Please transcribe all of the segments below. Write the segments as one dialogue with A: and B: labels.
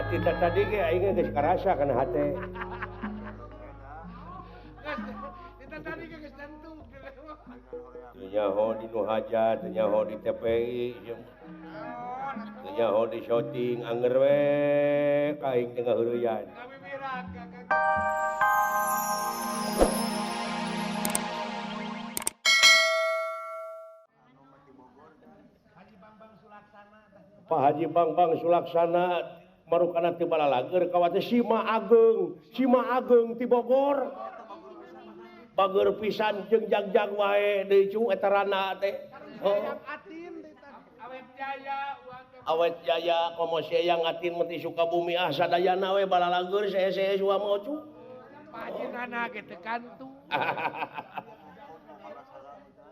A: Kita tadi ge aing geus karasa kana hate.
B: Kita tadi geus tentu.
A: Teu nyaho di nu hajat, teu nyaho di TPI, teu nyaho di syuting anger we ka aing teh ngaheureuyan.
B: Kabibirang kakak.
A: Pak Haji Bambang Sulaksana marukana ti Balalager ka wate Sima Ageng ti Bogor. Bager pisan jeung jagjag wae deui cu eta rana teh. Awet Jaya komo yang atin mati Sukabumi sadayana we Balalager saya suwa mau cu.
B: Panjenengan ge teu kantu.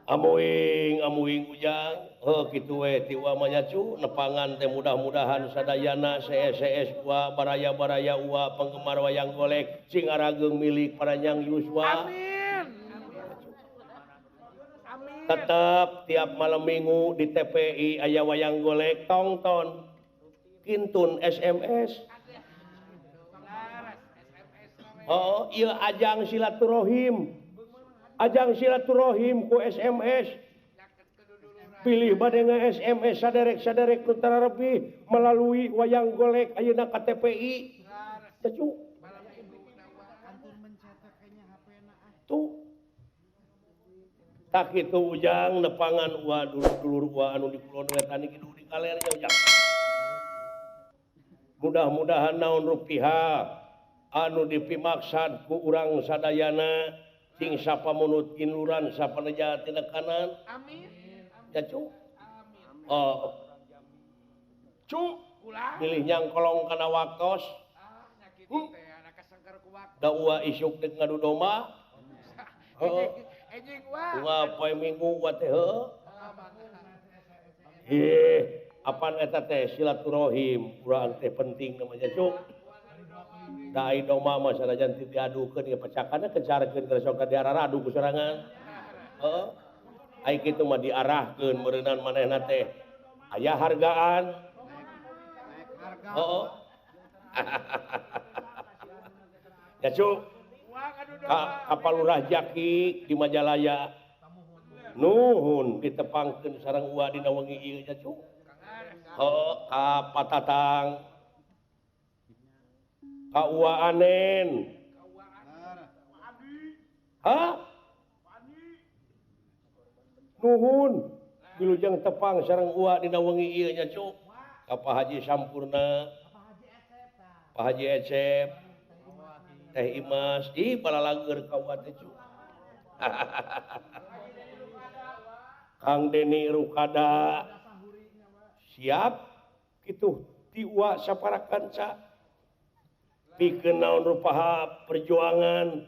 A: Amuing ujang kitu we ti wa mah cu nepangan teh mudah-mudahan sadayana CS wa baraya-baraya wa penggemar wayang golek sing arageung milik Paranyang Yuswa.
B: Amin.
A: Tetap tiap malam minggu di TPI aya wayang golek tonton kintun SMS. Oh iya ajang silaturahim ku SMS pilih bade nge-SMS saderek-saderek nu tararepi melalui wayang golek ayeuna ka TPI tecu tuh tak kitu ujang nepangan wa dulur wa anu di kulon wetan iki di kalernya ujang mudah-mudahan naon rupiah anu dipimaksad ku urang sadayana sing sapa munut inuran sapa neja tina kanan
B: Amin.
A: ya cu
B: Amin.
A: oh cu
B: Ulah.
A: pilih nyangkolong kana waktos
B: Nyakitu teh anak kasengker ku waktu.
A: da ua isuk deuk ngadu domba
B: Enjing wa.
A: ua poe minggu wa teh apaan eta teh silaturahim urang teh penting namanya cu da ai domba mah sanajan teu diadukeun ya pecakana kencarkeun keur sok diararadu ku sorangan heeh ai kitu mah diarahkeun meureunan manehna teh aya hargaan heeh ya cu ka Lurah Jaki di Majalaya nuhun ditepangkeun sareng uwa dina wengi ieu nya cu heeh ka Patatang ka Uwa Anen. Hah? Nuhun. Wilujeng tepang sareng Uwa dina wengi ieu nya cu. Ka Pak Haji Sampurna. Pak Haji Ecep. Teh Imas. Ih Balalager ka Uwa teh cu. Kang Deni Rukada. Siap kitu ti Uwa saparakanca. Pikeun naon rupaha perjuangan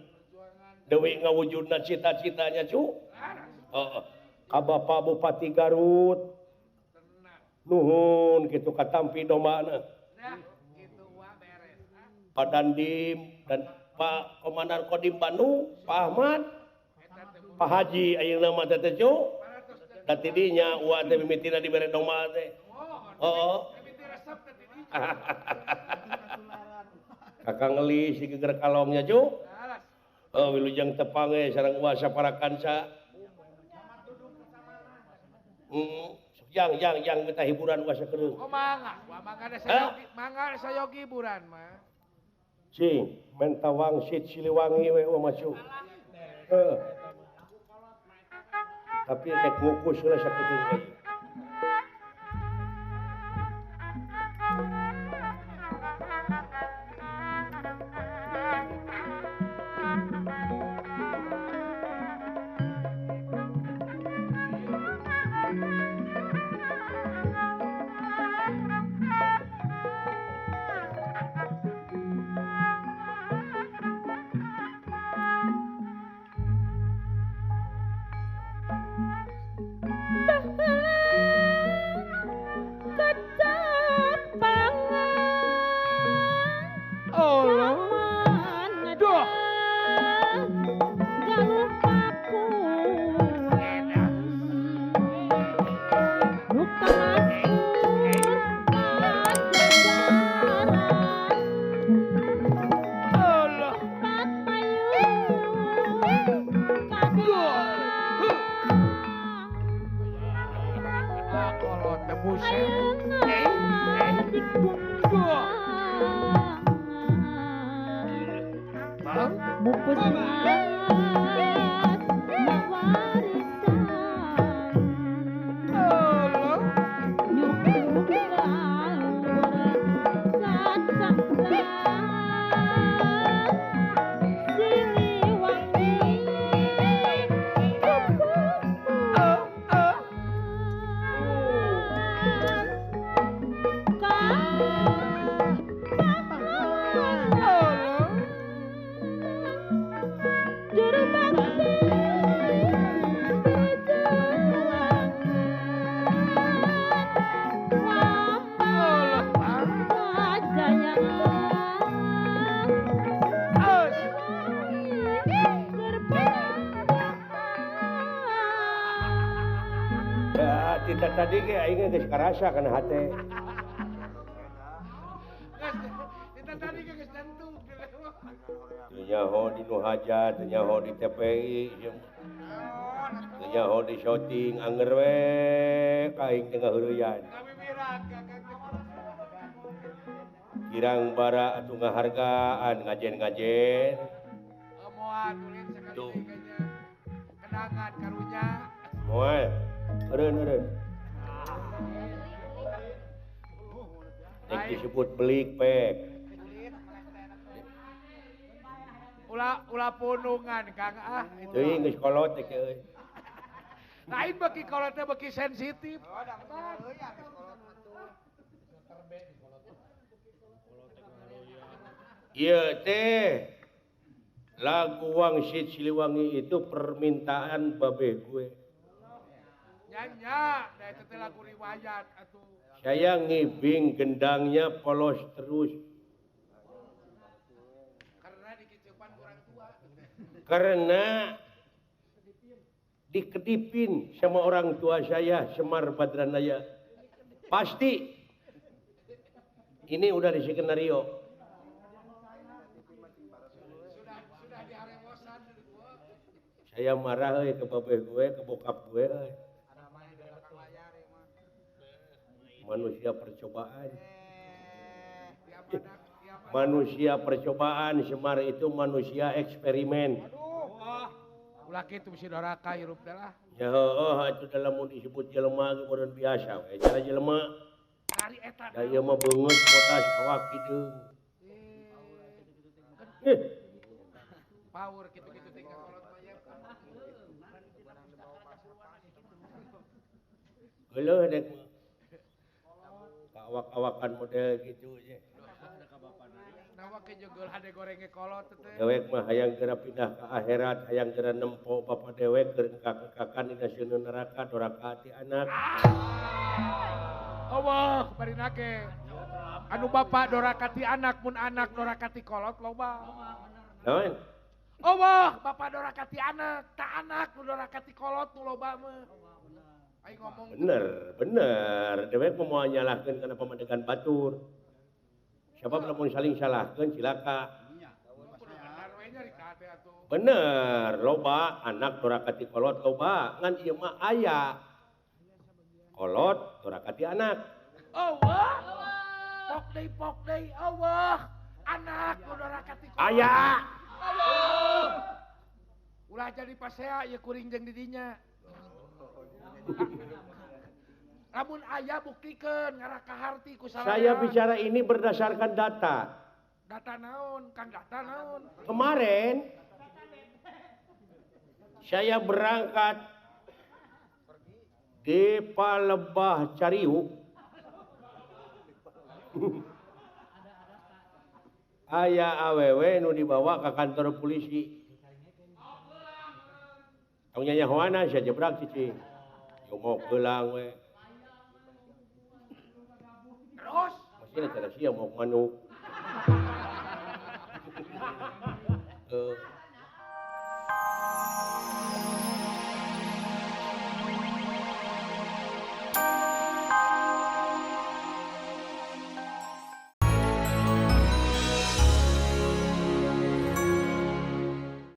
A: deui ngawujudna cita-citanya cu heeh ka Bapak Bupati Garut nuhun kitu ka tampi domana
B: Nah, kitu wa beres.
A: Pak Dandim dan Pak Komandan Kodim Bandung Pak Ahmad Pak Haji ayeuna mah teh cu da tidinya uwa teh mimitina dibere domba teh heeh
B: Mimiti resep teh di.
A: Kakang Eli si geger kalongnya cu wilujeng tepange sareng uwa saparakanca yang minta hiburan uwa sakedeung
B: Oh mangga, wa mangga sayogi hiburan mah.
A: cing menta wangsit Siliwangi we uwa macu tapi dek ngukus heula sakedeung we
C: Bahala Mupus laras mawarisan
B: Allah.
C: nyukup lalur sacangkan siliwangi
B: Oh, oh. Allah.
C: Juru bakti
B: Allah. Aus.
A: Ya, kita tadi ge aing geus karasa kana hate.
B: Kita tadi geus jantung.
A: Teu nyaho di nu hajat, teu nyaho di TPI, teu nyaho di syuting anger we ka aing teu ngaheureyan.
B: Kami mirang kakak.
A: Kirang bara atuh ngahargaan ngajen-ngajen.
B: Moal tulis sekali
A: Tuh.
B: kayaknya. Kenangan karunya.
A: Moal. Eureun. Nek disebut belik pek.
B: Ulah punungan Kang itu.
A: Teuing geus kolot teh euy.
B: Lain beki kalau teh beki sensitif.
A: Ieu teh lagu Wangsit Siliwangi itu permintaan babe gue.
B: Nyanya, da itu teh lagu riwayat atuh.
A: Saya ngibing gendangnya polos terus
B: Karena dikicipan orang tua.
A: karena dikedipin sama orang tua saya Semar Badranaya. Pasti ini udah di skenario.
B: Sudah diharewosan dari gua.
A: Saya marah ke babe gue, ke bokap gue. Manusia percobaan. Manusia percobaan, Semar itu manusia eksperimen.
B: Ulah kitu bisi doraka hirup teh lah.
A: Ya itu dalam mau disebut jelema ge meureun biasa we. Cara jelema
B: Kari eta.
A: da ieu mah beungeut potas awak kideung.
B: Power gitu-gitu tinggal kolot mah ya.
A: Geuleuh dek mah. Awak-awakan model gitu ye.
B: Nawa ke jogol hade gorenge kolot teh.
A: Dewek mah hayang geura pindah ka akhirat, hayang geura nempo bapa dewek keur engkak-engkakan dina sieun neraka doraka hati anak.
B: Allah barinake. Anu bapak dorakati anak mun anak dorakati kolot loba.
A: Naon?
B: Allah bapak dorakati anak, tak anak nu dorakati kolot nu loba mah. Aing ngomong
A: Bener. Dewek mah moal nyalahkeun kana pamadegan batur. Sabab lamun saling salahkeun cilaka.
B: benar we nya rika teh atuh.
A: Bener, loba anak dorakati kolot loba, ngan ieu mah aya. Kolot dorakati anak.
B: Allah. Pok deui Allah. Anak nu dorakati kolot.
A: Aya.
B: Allah. Ulah jadi pasea ieu kuring jeung di dinya. Lamun aya buktikeun ngaraka harti ku salaya.
A: Saya bicara ini berdasarkan data.
B: Data naon? Kang data naon?
A: Kemarin saya berangkat di Palembah Cariuk. Aya awewe nu dibawa ke kantor polisi. Tong nyanyahoana saya jebrak cicing. Yo mau geulang we.
B: Terus
A: Masih ada sia mau manuk.